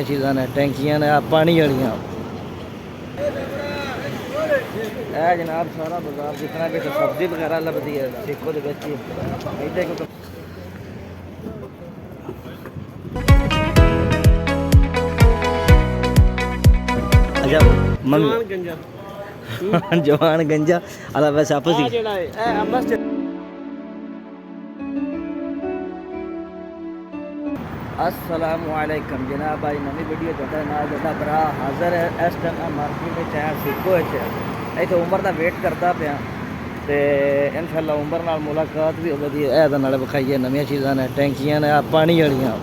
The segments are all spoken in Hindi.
चीज़ां ने टैंकियां ने पानी वालियां जनाब सारा बाजार जितना भी सब्जी वगैरह लभदी है सिक्को दे विच इधर को अच्छा जवान गंजा अला वैसे आपस ही अस्सलामुअलैकुम जनाब भाई नवी वीडियो ਤੁਹਾਡਾ ਨਾਲ ਤੁਹਾਡਾ ਭਰਾ ਹਾਜ਼ਰ ਹੈ ਇਸ ਟਾਈਮ ਮੈਂ ਮਾਰਕੀਟ ਵਿੱਚ ਆਇਆ ਸਿੱਕੋ ਵਿੱਚ ਇੱਥੇ ਉਮਰ ਦਾ ਵੇਟ ਕਰਦਾ ਪਿਆ ਤੇ ਇਨਸ਼ਾਅੱਲਾ ਉਮਰ ਨਾਲ ਮੁਲਾਕਾਤ ਵੀ ਹੋ ਗਈ ਹੈ ਇਹਦੇ ਨਾਲ ਵਿਖਾਈਏ ਨਵੀਆਂ ਚੀਜ਼ਾਂ ਨੇ ਟੈਂਕੀਆਂ ਨੇ ਪਾਣੀ ਵਾਲੀਆਂ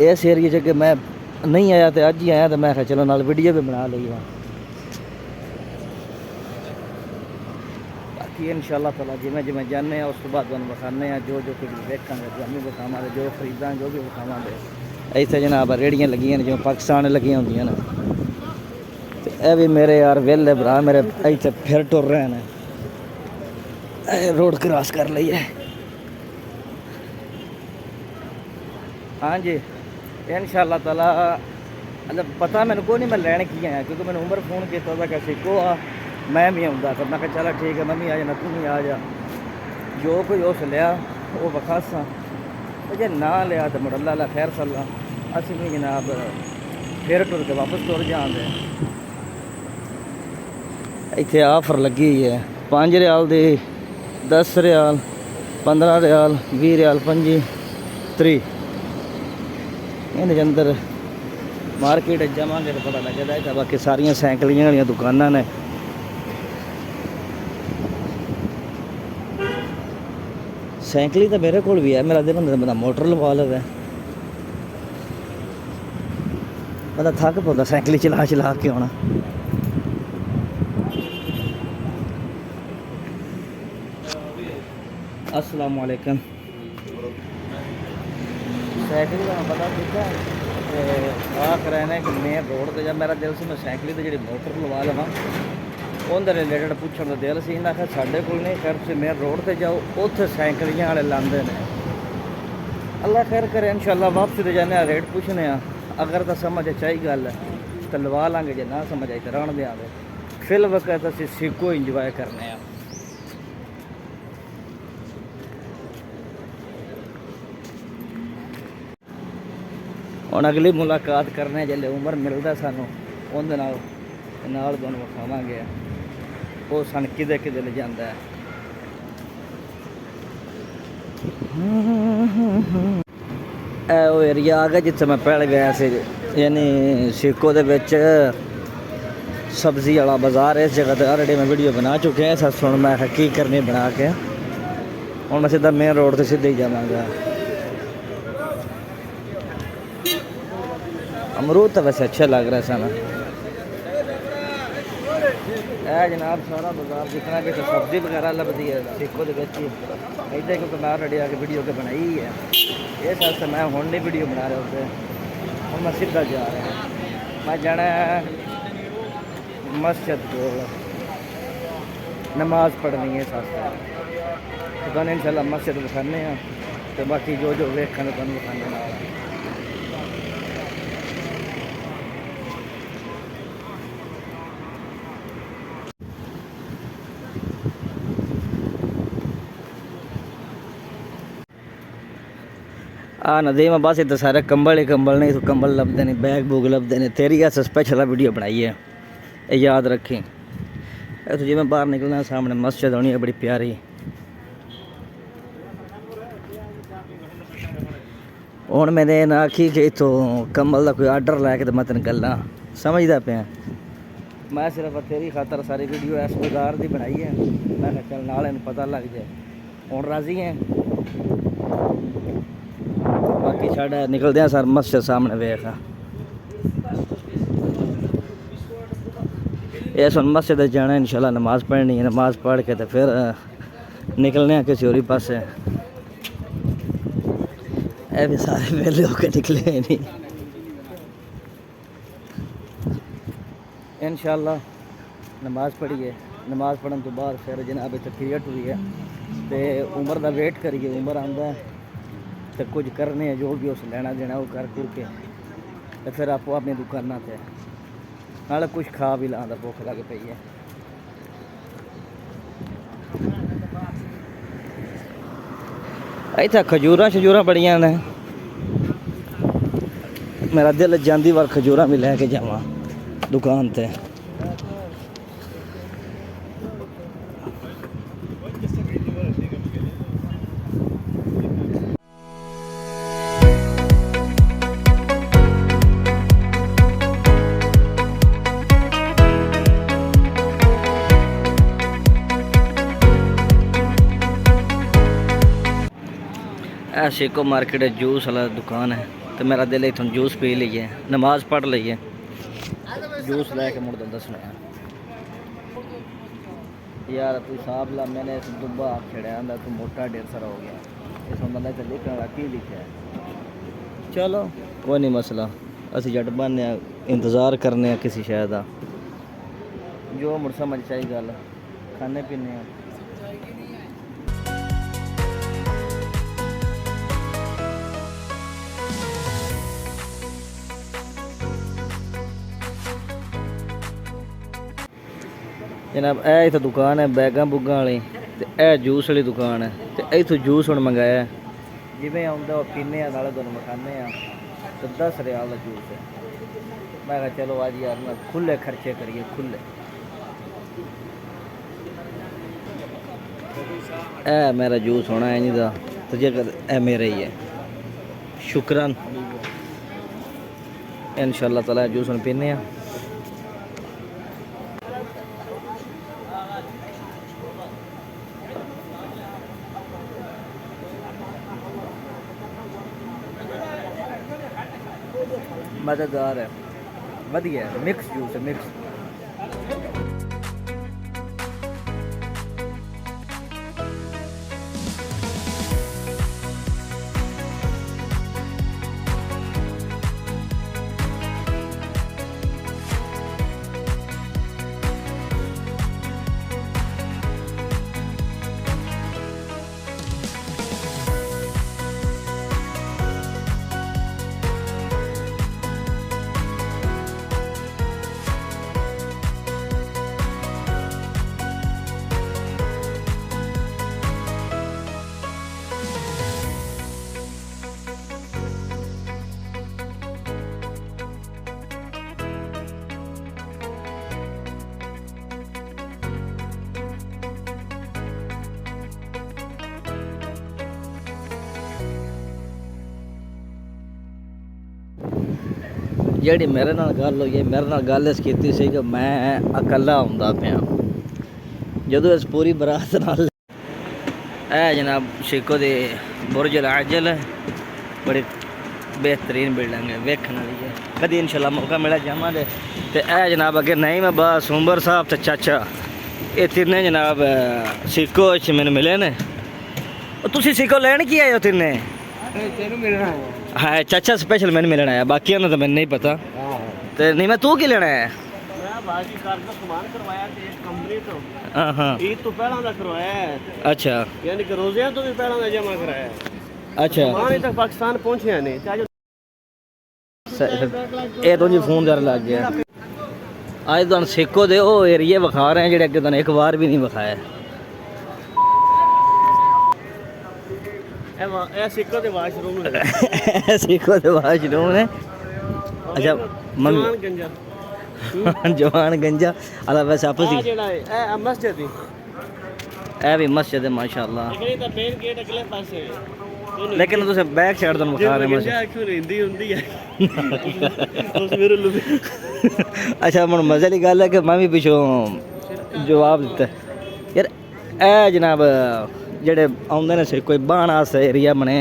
ਇਸ ਏਰੀਏ 'ਚ ਕਿ ਮੈਂ नहीं आया तो अज ही आया तो मैं चलो नाल वीडियो भी बना ली बाकी इंशाअल्लाह ताला जिमें जिमें जाने उस तो बाद विखाने जो जो कुछ देखा जामी विखावे जो खरीदा जो भी विखावे इतने जनाब रेहड़ियाँ लगी जो पाकिस्तान लगी होंगे ने यह भी मेरे यार वेले भरा मेरे इतने फिर टुर रहे हैं रोड क्रॉस कर लीए हाँ जी इंशाअल्लाह ताला मतलब पता मैंने को नहीं मैं लैन की आया क्योंकि मैंने उम्र फोन किया था कि सिक्को आ मैं भी आऊँगा तो मैं चल ठीक है मैं भी आ जाना तू भी आ जा जो कोई उस लिया वो बखासा जे ना लिया तो मुड़ अल्लाह खैर सल्ला असी भी जनाब फिर टुर के वापस तुर जाते इतने आफर लगी हुई है 5 रियाल दी 10 रियाल 15 रियाल 20 रियाल 25 30 इन्हें अंदर मार्केट जावे तो पता लगता है बाकी सारिया सैकलियां वाली दुकाना ने सैकली तो मेरे को भी है मेरा दिल होंगे बंदा मोटर लवा लवे बंदा थक पौधा सैकली चला चला के आना अस्सलाम वालेकुम सैकली का पता किया आख रहे कि मेन रोड से जब मेरा दिल से मैं सैकली तो जी मोटर लवा लवा उनके रिलेटेड पूछने का दिल से आखिर साढ़े को नहीं खैर से मेन रोड से जाओ उत्थे सैकलियाँ वाले लाते हैं अल्लाह खैर करे इंशाअल्लाह वापसी तो जाने रेट पूछने अगर तो समझ चाहिए गल तो लवा लाँगे जो ना समझ आई तो रहन देंगे फिल वक्त असी सिक्को इंजॉय करने हम अगली मुलाकात करने जल्द उम्र मिलता सानू उनके नाल विखावे वो सन किदे किदे ले जाता है वो एरिया आ गया जिथे मैं पहले गया से यानी सिक्को दे विच सब्जी वाला बाजार इस जगह पर ऑलरेडी मैं वीडियो बना चुके हैं सस सुन मैं की करनी बना के हूँ मैं सीधा मेन रोड से सीधे ही जावांगा अमरूद तो वैसे अच्छे लग रहे सन जनाब सारा बाजार जितना भी सब्जी वगैरह लभदी है सिक्को के इधर क्योंकि मैं ऑलरेडी आके वीडियो के बनाई है इस वास्ते मैं हुण नहीं वीडियो बना रहा होते हम मैं सीधा जा रहा मैं जाना मस्जिद को नमाज पढ़नी है इस वास्ते तो इंशाअल्लाह मस्जिद विखाने तो बाकी जो जो वेखने तो विखाने नदीम बस इतने सारे कंबल ही कंबल नहीं तो कंबल लभते नहीं बैग बूग लभते नहीं तेरी ऐसा स्पेशल वीडियो बनाई है ये याद रखें तो जी मैं बाहर निकलना सामने मस्जिद होनी है बड़ी प्यारी हूँ मैंने ना आखी कि इतों कंबल का कोई आर्डर लैके तो मैं तेन गल्लां समझदा पिया मैं सिर्फ तेरी खातर सारी वीडियो इस बाजार की बनाई है मैं चल नाल पता लग जाए हूँ राजी है बाकी साढ़े निकलते हैं सर मस्जिद सामने वेख ये सुन मस्जिद जाना इंशाल्लाह नमाज पढ़नी है नमाज पढ़ के तो फिर निकलने किसी और पास भी सारे वेले होकर निकले नहीं इंशाल्लाह नमाज पढ़िए नमाज पढ़ने तो बाद फिर जनाब इतने क्रिएट हुई है तो उम्र का वेट करिए उम्र आंदा तो कुछ करने जो भी उस लेना देना वो कर कुर के तो फिर आपो अपनी दुकाना से नाले कुछ खा भी ला भुख लग पई है। इतना खजूर शजूर बड़िया ने मेरा दिल जाती वार खजूर भी लैके जावा दुकान ते। शेको मार्केट जूस वाला दुकान है तो मेरा दिल इतों जूस पी लीए नमाज पढ़ लीए जूस लैके मुड़ दसना यार तू हिसाब ला मैंने इस दुब्बा छड़िया आंदा तू मोटा 150 हो गया इस बंदा तो लिखने वाला की लिखा है। चलो कोई नहीं मसला असी जट बनने इंतज़ार करने किसी शय का जो मुड़ समझ चाहिए गल खाने पीने। जनाब ए इत्थे दुकान है बैगा बुगा वाली ते ए जूस वाली दुकान है ते इत्थों जूस हुण मंगाया जिवें आउंदा पीने नाले तुहानूं मखाने तो 10 रियाल का जूस है। मैं कहा चलो आज यार ना खुले खर्चे करिए खुले। ए मेरा जूस होना है नहीं तो जेकर ए मेरा ही है शुक्रन इंशाअल्लाह ताला जूस हुण पीने आ। मज़ेदार है वधिया है मिक्स जूस है मिक्स। ਜਿਹੜੀ ਮੇਰੇ ਨਾਲ ਗੱਲ ਹੋਈ ਹੈ ਮੇਰੇ ਨਾਲ ਗੱਲ ਇਸ ਕੀਤੀ ਸੀ ਕਿ ਮੈਂ ਇਕੱਲਾ ਆਉਂਦਾ ਪਿਆ ਜਦੋਂ ਇਸ ਪੂਰੀ ਬਰਾਤ ਨਾਲ ਇਹ ਜਨਾਬ ਸ਼ੇਖੋ ਦੇ ਬੁਰਜ ਅਲ ਆਜਲ ਬੜੇ बेहतरीन बिल्डिंग है वेखने वाली है कभी इंशाल्लाह मौका मिला जावांगे। तो यह जनाब अगे नहीं मैं बस उमर साहब तो चाचा ये तिने जनाब सिक्को मैंने मिले ने तुसी सिक्को लैन की आए हो तिने हाँ चाचा स्पेशल मैंने मिलना आया बाकी तो मैंने नहीं पता तो नहीं मैं तू की लेना है हाँ हाँ अच्छा यानी कि रोज़िया तो भी पहला जमा कराया अच्छा तक पाकिस्तान पहुंचे नहीं ये तो जी फोन जरा लग गया आज तुम सिक्को दे वो एरिए विखा रहे हैं जेडे अगे तुम एक बार भी नहीं विखाया सिक्को दे वाशरूम सिक्को दे वाशरूम ने अच्छा जवान गंजा जवान गंजा अला वैसे आपस जेड़ा मस्जिद दी ए भी मस्जिद है माशाल्लाह लेकिन तो मेन गेट अगले पासे लेकिन तुम बैक साइड तुम विखा रहे मस्जिद क्यों हिंदी हुंदी है उस मेरे लुबी अच्छा मन मजे की गल है कि मैं भी पिछों जवाब दिता यार ए जनाब जेडे आउंदे ने कोई बाण आस्ते एरिया बने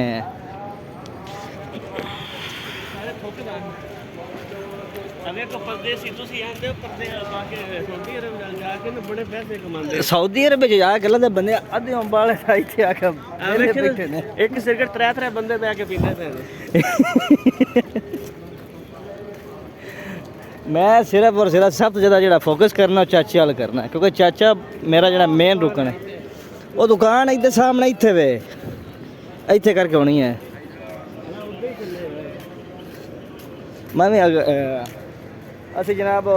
सऊदी अरब जाके लगे बंदे अद्धे बाले इत्थे आके बैठे ने एक सिरकट त्रै बंदे बैठ के पींदे पे मैं सिर्फ और सिर्फ सब तो ज़्यादा जो फोकस करना चाचे वाल करना क्योंकि चाचा मेरा जो मेन रुकन है वो दुकान इधर सामने इत्थे वे इत्थे करके होनी है मैं भी ਅਸੀਂ ਜਨਾਬ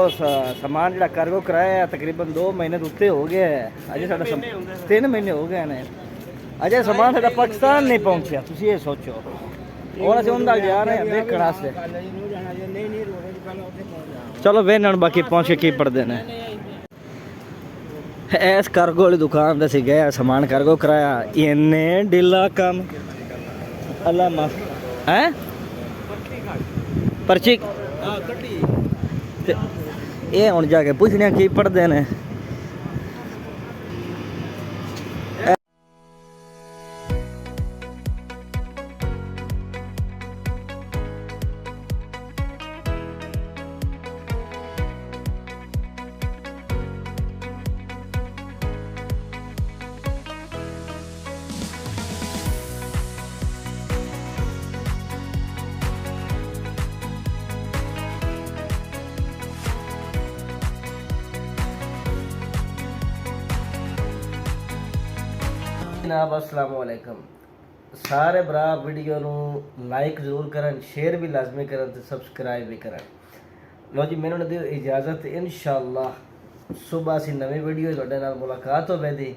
ਸਮਾਨ ਜਿਹੜਾ ਕਾਰਗੋ ਕਰਾਇਆ ਤਕਰੀਬਨ 2 ਮਹੀਨੇ ਤੋਂ ਉੱਤੇ ਹੋ ਗਿਆ ਹੈ। ਅਜੇ ਸਾਡਾ 3 ਮਹੀਨੇ ਹੋ ਗਏ ਨੇ, ਅਜੇ ਸਮਾਨ ਸਾਡਾ ਪਾਕਿਸਤਾਨ ਨਹੀਂ ਪਹੁੰਚਿਆ। ਤੁਸੀਂ ਇਹ ਸੋਚੋ, ਹੁਣ ਅਸੀਂ ਉਹਨਾਂ ਜਾ ਰਹੇ ਹਾਂ ਦੇਖਣ ਵਾਸਤੇ। ਚਲੋ ਵੇਖਣ ਹੁਣ ਬਾਕੀ ਪਹੁੰਚ ਕੇ ਕੀ ਪੜਦੇ ਨੇ। ਇਸ ਕਾਰਗੋ ਵਾਲੀ ਦੁਕਾਨ ਤੇ ਅਸੀਂ ਗਏ, ਸਮਾਨ ਕਾਰਗੋ ਕਰਾਇਆ, ਇੰਨੇ ਢਿੱਲਾ ਕੰਮ ਅੱਲਾ ਮਾਫ ਹੈ ਪਰਚੀ ਤੇ ਇਹ ਹੁਣ ਜਾ ਕੇ ਪੁੱਛਦੇ ਆ ਕੀ ਪੜਦੇ ਨੇ। जनाब अस्सलाम वालेकुम सारे भरा वीडियो लाइक जरूर करन, शेयर भी लाजमी करन ते सब्सक्राइब भी करन। लो जी मैंने दियो इजाज़त, इंशाअल्लाह सुबह सी नवी वीडियो तुहाडे नाल मुलाकात होवेगी।